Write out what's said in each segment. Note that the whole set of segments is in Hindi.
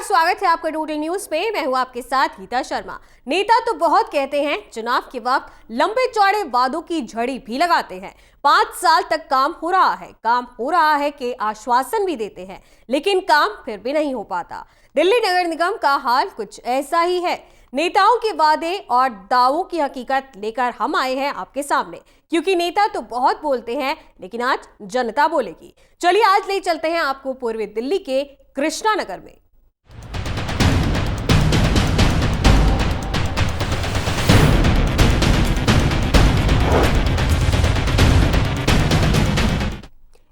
स्वागत है आपका टोटल न्यूज पे। मैं हूं आपके साथ गीता शर्मा। नेता तो बहुत कहते हैं, चुनाव के वक्त लंबे चौड़े वादों की झड़ी भी लगाते हैं। 5 साल तक काम हो रहा है कि आश्वासन भी देते हैं, लेकिन काम फिर भी नहीं हो पाता। दिल्ली नगर निगम का हाल कुछ ऐसा ही है। नेताओं के वादे और दावों की हकीकत लेकर हम आए हैं आपके सामने, क्योंकि नेता तो बहुत बोलते हैं, लेकिन आज जनता बोलेगी। चलिए आज ले चलते हैं आपको पूर्वी दिल्ली के कृष्णा नगर में।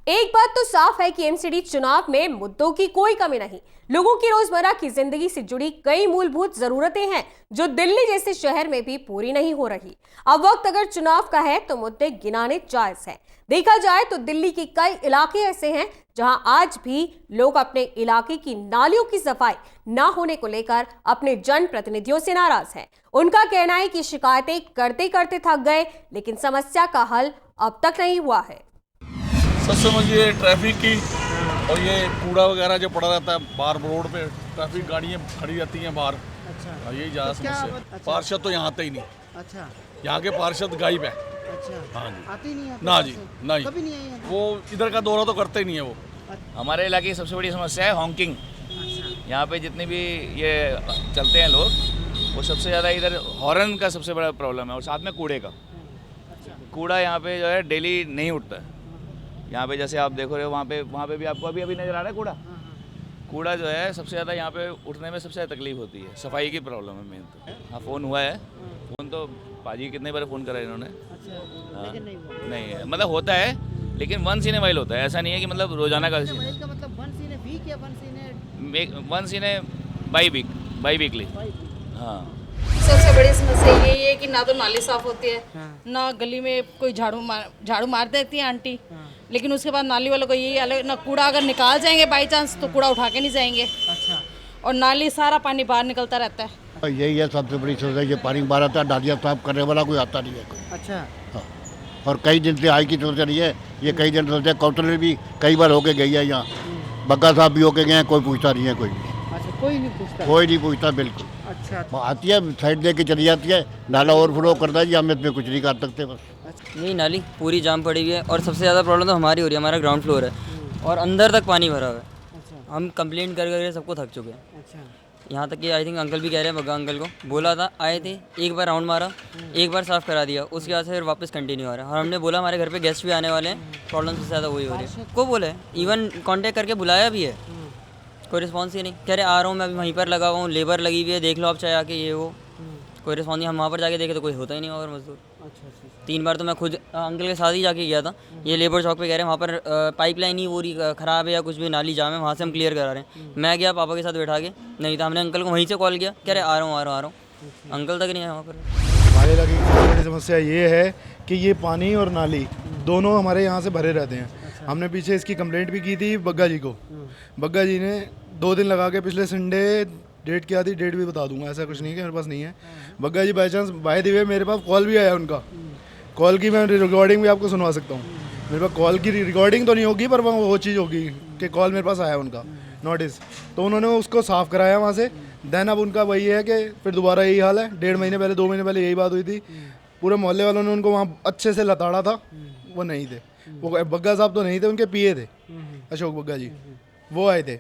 एक बात तो साफ है कि एमसीडी चुनाव में मुद्दों की कोई कमी नहीं। लोगों की रोजमर्रा की जिंदगी से जुड़ी कई मूलभूत जरूरतें हैं जो दिल्ली जैसे शहर में भी पूरी नहीं हो रही। अब वक्त अगर चुनाव का है तो मुद्दे गिनाने जायज हैं। देखा जाए तो दिल्ली के कई इलाके ऐसे हैं जहां आज भी लोग अपने इलाके की नालियों की सफाई न होने को लेकर अपने जनप्रतिनिधियों से नाराज हैं। उनका कहना है कि शिकायतें करते करते थक गए, लेकिन समस्या का हल अब तक नहीं हुआ है। सच समझिए ट्रैफिक की, और ये कूड़ा वगैरह जो पड़ा रहता है बाहर रोड पे, ट्रैफिक गाड़ियाँ खड़ी रहती हैं बाहर। अच्छा, यही ज़्यादा समस्या। अच्छा। पार्षद तो यहाँ आते ही नहीं। अच्छा, यहाँ के पार्षद गायब है। अच्छा, हाँ जी, आते ही नहीं। ना जी, नहीं, कभी नहीं आए। वो इधर का दौरा तो करते ही नहीं है वो। हमारे इलाके की सबसे बड़ी समस्या है हॉन्किंग। यहाँ पे जितने भी ये चलते हैं लोग, वो सबसे ज़्यादा इधर हॉर्न का सबसे बड़ा प्रॉब्लम है, और साथ में कूड़े का। कूड़ा यहाँ पे जो है डेली नहीं उठता है। यहाँ पे जैसे आप देखो रहे हो, वहाँ पे भी आपको अभी नज़र आ रहा है कूड़ा जो है सबसे ज़्यादा यहाँ पे उठने में सबसे ज़्यादा तकलीफ होती है। सफाई की प्रॉब्लम है मेन तो। हाँ, फ़ोन हुआ है, फ़ोन तो पाजी कितने बार फ़ोन करा इन्होंने। हाँ, नहीं है, मतलब होता है, लेकिन वंस इन ए वाइल होता है। ऐसा नहीं है कि मतलब रोजाना का मतलब once in a biweekly. हाँ, सबसे बड़ी समस्या यही है कि ना तो नाली साफ होती है, ना गली में कोई झाड़ू मार देती है आंटी, लेकिन उसके बाद नाली वालों को यही अलग, ना कूड़ा अगर निकाल जाएंगे बाई चांस तो कूड़ा उठा के नहीं जाएंगे। अच्छा, और नाली सारा पानी बाहर निकलता रहता है। यही है सबसे बड़ी समस्या, ये पानी बाहर आता है, नालियाँ साफ करने वाला कोई आता नहीं है कोई। अच्छा, हाँ, और कई दिन से आई की समस्या नहीं है, ये कई दिन से काउंसिलर भी कई बार होके गई है यहाँ, बग्गा साहब भी होके गए हैं, कोई पूछता नहीं है कोई। अच्छा, कोई नहीं पूछता बिल्कुल। अच्छा, आती है साइड दे के चली जाती है, नाला ओवरफ्लो करता है जी, हम इसमें कुछ नहीं कर सकते। बस यही नाली पूरी जाम पड़ी हुई है, और सबसे ज़्यादा प्रॉब्लम तो हमारी हो रही है। हमारा ग्राउंड फ्लोर है और अंदर तक पानी भरा हुआ है। अच्छा, हम कंप्लेंट कर सबको थक चुके हैं। अच्छा, यहाँ तक कि आई थिंक अंकल भी कह रहे हैं, बग्गा अंकल को बोला था, आए थे, एक बार राउंड मारा, एक बार साफ़ करा दिया, उसके बाद से फिर वापस कंटिन्यू आ रहा है। और हमने बोला हमारे घर पे गेस्ट भी आने वाले हैं, प्रॉब्लम सबसे ज़्यादा वही हो रही है। को बोले, इवन कॉन्टैक्ट करके बुलाया भी है, कोई रिस्पॉन्स ही नहीं। कह रहे आ रहा हूँ मैं, अभी वहीं पर लगा हुआ हूँ, लेबर लगी हुई है, देख लो आप चाहे आके, ये वो कोई रिस्पॉन्स नहीं। हम वहाँ पर जाके देखे तो कोई होता ही नहीं और मजदूर। अच्छा, 3 बार तो मैं खुद अंकल के साथ ही जाके गया था। ये लेबर चौक पे कह रहे हैं वहाँ पर पाइपलाइन ही वो ख़राब है या कुछ भी, नाली जाम है, वहाँ से हम क्लियर करा रहे हैं। मैं गया पापा के साथ बैठा के, नहीं था, हमने अंकल को वहीं से कॉल किया, कह रहे आ रहा हूँ। अंकल तक नहीं है वहाँ पर। हमारे इलाके की सबसे बड़ी समस्या ये है कि ये पानी और नाली दोनों हमारे यहाँ से भरे रहते हैं। अच्छा, हमने पीछे इसकी कंप्लेंट भी की थी बग्गा जी को। बग्गा जी ने 2 दिन लगा के, पिछले संडे डेट क्या थी, डेट भी बता दूंगा, ऐसा कुछ नहीं है कि मेरे पास नहीं है। Bagga ji by chance by the way मेरे पास कॉल भी आया उनका, कॉल की मैं रिकॉर्डिंग भी आपको सुनवा सकता हूँ। मेरे पास कॉल की रिकॉर्डिंग तो नहीं होगी, पर वो चीज़ होगी कि कॉल मेरे पास आया उनका नोटिस, तो उन्होंने उसको साफ़ कराया वहाँ से। देन अब उनका वही है कि फिर दोबारा यही हाल है। 1.5 महीने पहले, 2 महीने पहले यही बात हुई थी। पूरे मोहल्ले वालों ने उनको वहाँ अच्छे से लताड़ा था, वो नहीं थे। वो बग्गा साहब तो नहीं थे, उनके पीए थे, अशोक बग्गा जी, वो आए थे।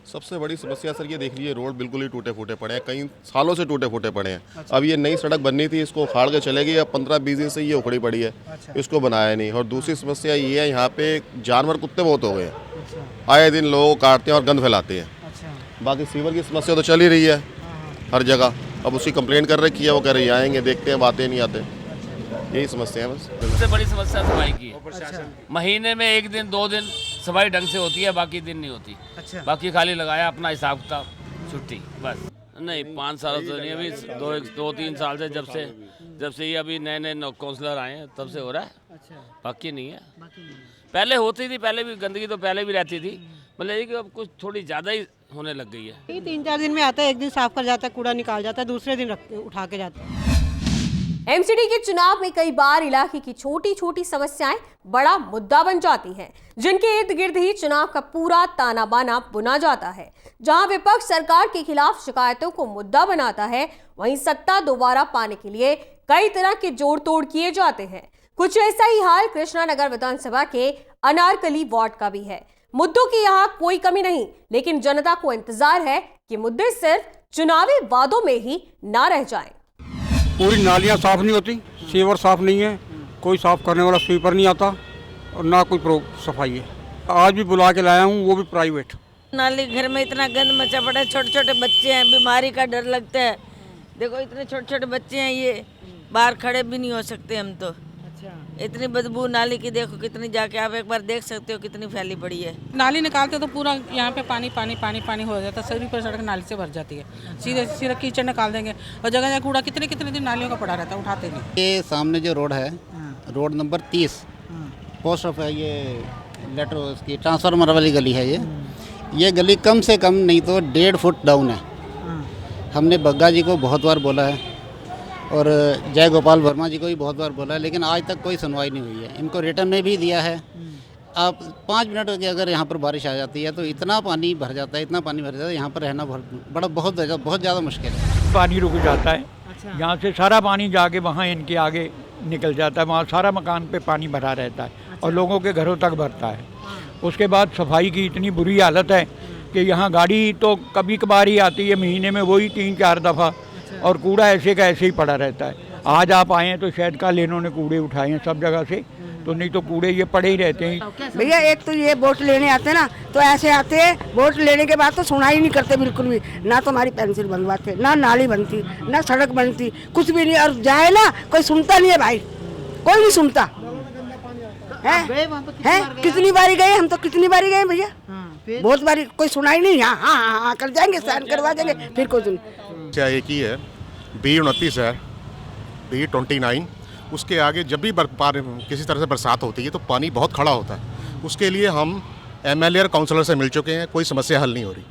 सबसे बड़ी समस्या सर ये देख लीजिए, रोड बिल्कुल ही टूटे फूटे पड़े हैं, कई सालों से टूटे फूटे पड़े हैं। अच्छा, अब ये नई सड़क बननी थी, इसको उखाड़ के चले गई, अब 15-20 दिन से ये उखड़ी पड़ी है। अच्छा, इसको बनाया नहीं। और दूसरी समस्या ये है, यहाँ पे जानवर कुत्ते बहुत हो गए हैं। अच्छा, आए दिन लोग काटते हैं और गंद फैलाते हैं। अच्छा, बाकी सीवर की समस्या तो चल ही रही है हर जगह। अब उसकी कंप्लेंट कर रखी है, वो कह रही आएंगे, देखते हैं, बातें नहीं आते। यही समस्या है बस। सबसे बड़ी समस्या सफाई की है। महीने में 1 दिन 2 दिन सफाई ढंग से होती है, बाकी दिन नहीं होती। अच्छा, बाकी खाली लगाया अपना हिसाब किताब, छुट्टी, बस। नहीं, 5 साल तो नहीं, अभी 2-3 साल से, जब से ये अभी नए काउंसलर आए हैं तब से हो रहा है। अच्छा, बाकी नहीं है। पहले होती थी, पहले भी गंदगी तो पहले भी रहती थी, मतलब ये कि अब कुछ थोड़ी ज़्यादा ही होने लग गई है। 3-4 दिन में आता है, एक दिन साफ कर जाता है, कूड़ा निकाल जाता है, दूसरे दिन उठा के जाता है। एमसीडी के चुनाव में कई बार इलाके की छोटी छोटी समस्याएं बड़ा मुद्दा बन जाती हैं, जिनके इर्द गिर्द ही चुनाव का पूरा ताना बाना बुना जाता है। जहां विपक्ष सरकार के खिलाफ शिकायतों को मुद्दा बनाता है, वहीं सत्ता दोबारा पाने के लिए कई तरह के जोड़ तोड़ किए जाते हैं। कुछ ऐसा ही हाल कृष्णानगर विधानसभा के अनारकली वार्ड का भी है। मुद्दों की यहाँ कोई कमी नहीं, लेकिन जनता को इंतजार है कि मुद्दे सिर्फ चुनावी वादों में ही ना रह जाएं। पूरी नालियाँ साफ नहीं होती, सीवर साफ नहीं है, कोई साफ करने वाला स्वीपर नहीं आता और ना कोई सफाई है। आज भी बुला के लाया हूँ, वो भी प्राइवेट। नाली घर में इतना गंद मचा पड़ा है, छोटे छोटे बच्चे हैं, बीमारी का डर लगता है। देखो इतने छोटे छोटे बच्चे हैं, ये बाहर खड़े भी नहीं हो सकते हम तो। इतनी बदबू नाली की, देखो कितनी, जाके आप एक बार देख सकते हो कितनी फैली पड़ी है। नाली निकालते तो पूरा यहाँ पे पानी पानी पानी पानी हो जाता है, सभी पर सड़क नाली से भर जाती है। सीधे सीधे कीचड़ निकाल देंगे और जगह जगह कूड़ा कितने कितने दिन नालियों का पड़ा रहता है, उठाते नहीं। ये सामने जो रोड है, रोड नंबर 30, पोस्ट ऑफ है, ये लेटर उसकी ट्रांसफार्मर वाली गली है। ये गली कम से कम नहीं तो 1.5 फुट डाउन है। हमने बग्गा जी को बहुत बार बोला है और जय गोपाल वर्मा जी को भी बहुत बार बोला है, लेकिन आज तक कोई सुनवाई नहीं हुई है। इनको रिटर्न में भी दिया है। आप 5 मिनट की अगर यहाँ पर बारिश आ जाती है तो इतना पानी भर जाता है, इतना पानी भर जाता है, यहाँ पर रहना बहुत ज़्यादा मुश्किल है। पानी रुक जाता है, यहाँ से सारा पानी जाके वहाँ इनके आगे निकल जाता है, वहाँ सारा मकान पे पानी भरा रहता है और लोगों के घरों तक भरता है। उसके बाद सफाई की इतनी बुरी हालत है कि यहाँ गाड़ी तो कभी कभार ही आती है, महीने में वही 3-4 दफ़ा, और कूड़ा ऐसे का ऐसे ही पड़ा रहता है। आज आप आए हैं तो शायद कल इन्होंने कूड़े उठाए हैं सब जगह से, तो नहीं तो कूड़े ये पड़े ही रहते हैं। भैया एक तो ये वोट लेने आते ना, तो ऐसे आते हैं, वोट लेने के बाद तो सुनाई नहीं करते बिल्कुल भी। ना तो हमारी पेंसिल बनवाते, ना नाली बनती, ना सड़क बनती, कुछ भी नहीं। और जाए ना, कोई सुनता नहीं है भाई, कोई नहीं सुनता है। कितनी बारी गए हम, तो कितनी बारी गए भैया, बहुत बारी, कोई सुनाई नहीं। हाँ कर जाएंगे, साइन करवा देंगे, फिर कोई सुन। एक ही है, B29 है, B29। उसके आगे जब भी किसी तरह से बरसात होती है तो पानी बहुत खड़ा होता है। उसके लिए हम MLA और काउंसलर से मिल चुके हैं, कोई समस्या हल नहीं हो रही।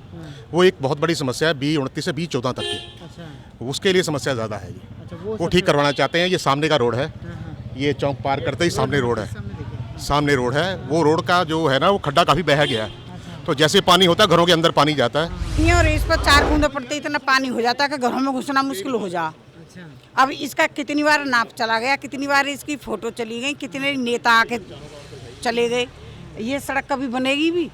वो एक बहुत बड़ी समस्या है B29 से B14 तक की। उसके लिए समस्या ज़्यादा है। वो ठीक करवाना चाहते हैं। ये सामने का रोड है, ये चौक पार करते ही सामने रोड है, सामने रोड है। वो रोड का जो है ना, वो खड्डा काफ़ी बह गया है, तो जैसे पानी होता है घरों के अंदर पानी जाता है। और इस पर 4 बूंदे पड़ते इतना पानी हो जाता है कि घरों में घुसना मुश्किल हो जा। अब इसका कितनी बार नाप चला गया, कितनी बार इसकी फोटो चली गई, कितने नेता आके चले गए। ये सड़क कभी बनेगी भी?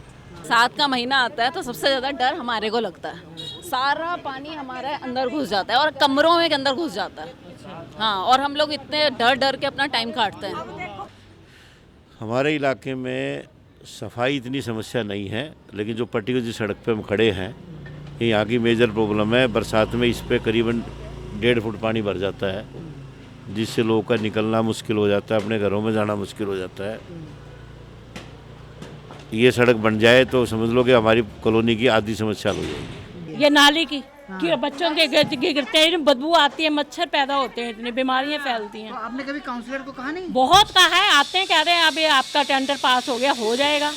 7 का महीना आता है तो सबसे ज़्यादा डर हमारे को लगता है। सारा पानी हमारे अंदर घुस जाता है और कमरों में के अंदर घुस जाता है। हाँ, और हम लोग इतने डर डर के अपना टाइम काटते हैं। हमारे इलाके में सफाई इतनी समस्या नहीं है, लेकिन जो पर्टिकुलर जिस सड़क पे हम खड़े हैं, ये यहाँ की मेजर प्रॉब्लम है। बरसात में इस पे करीबन 1.5 फुट पानी भर जाता है, जिससे लोगों का निकलना मुश्किल हो जाता है, अपने घरों में जाना मुश्किल हो जाता है। ये सड़क बन जाए तो समझ लो कि हमारी कॉलोनी की आधी समस्या हो जाएगी। ये नाली की कि बच्चों के गिरते हैं, बदबू आती है, मच्छर पैदा होते हैं, इतनी बीमारियां फैलती हैं। तो आपने कभी काउंसलर को कहा नहीं? बहुत कहा है, आते हैं, कह रहे हैं अभी आपका टेंडर पास हो गया, हो जाएगा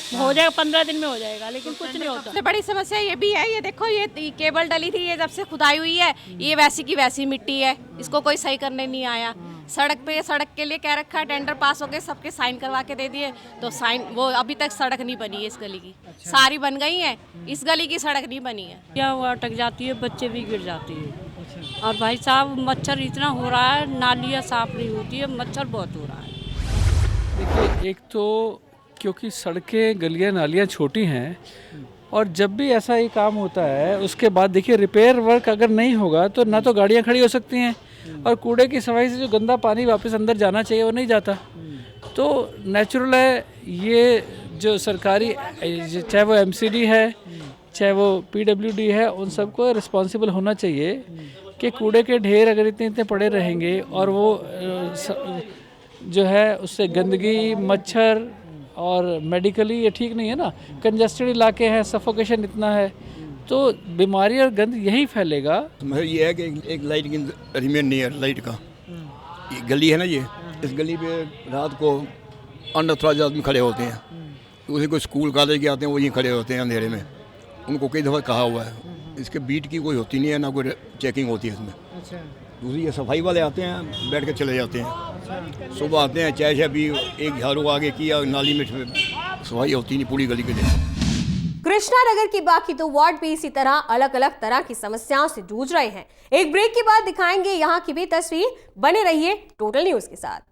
15 दिन में हो जाएगा, लेकिन कुछ नहीं होता। सबसे बड़ी समस्या ये भी है, ये देखो ये केबल डली थी, ये जब से खुदाई हुई है, ये वैसी की वैसी मिट्टी है, इसको कोई सही करने नहीं आया। सड़क पे, सड़क के लिए कह रखा है, टेंडर पास हो गए, सबके साइन करवा के दे दिए, तो साइन वो अभी तक सड़क नहीं बनी है इस गली की। सारी बन गई है, इस गली की सड़क नहीं बनी है। क्या हुआ, अटक जाती है, बच्चे भी गिर जाती है। और भाई साहब मच्छर इतना हो रहा है, नालियाँ साफ नहीं होती है, मच्छर बहुत हो रहा है। देखिए, एक तो क्योंकि सड़कें, गलियाँ, नालियाँ छोटी हैं, और जब भी ऐसा ही काम होता है उसके बाद देखिए रिपेयर वर्क अगर नहीं होगा तो ना तो गाड़ियाँ खड़ी हो सकती हैं, और कूड़े की सफाई से जो गंदा पानी वापस अंदर जाना चाहिए वो नहीं जाता। तो नेचुरल है ये जो सरकारी, चाहे वो MCD है, चाहे वो PWD है, उन सबको रिस्पॉन्सिबल होना चाहिए कि कूड़े के ढेर अगर इतने पड़े रहेंगे और वो जो है उससे गंदगी, मच्छर और मेडिकली ये ठीक नहीं है ना। कंजेस्टेड इलाके हैं, सफोकेशन इतना है, तो बीमारी और गंद यही फैलेगा। ये है कि एक लाइट की रिमेन नहीं है, लाइट का ये गली है ना, ये इस गली पे रात को अनअथराइज्ड आदमी खड़े होते हैं। उसे कोई स्कूल कॉलेज के आते हैं, वो यहीं खड़े होते हैं अंधेरे में। उनको कई दफ़ा कहा हुआ है, इसके बीट की कोई होती नहीं है, ना कोई चेकिंग होती है इसमें। दूसरी ये सफाई वाले आते हैं, बैठ के चले जाते हैं। सुबह आते हैं, चाय शाय पी, एक झाड़ू आगे किया, नाली में सफाई होती नहीं पूरी गली के लिए। कृष्णा नगर की बाकी दो वार्ड भी इसी तरह अलग अलग तरह की समस्याओं से जूझ रहे हैं। एक ब्रेक के बाद दिखाएंगे यहाँ की भी तस्वीर। बने रहिए टोटल न्यूज के साथ।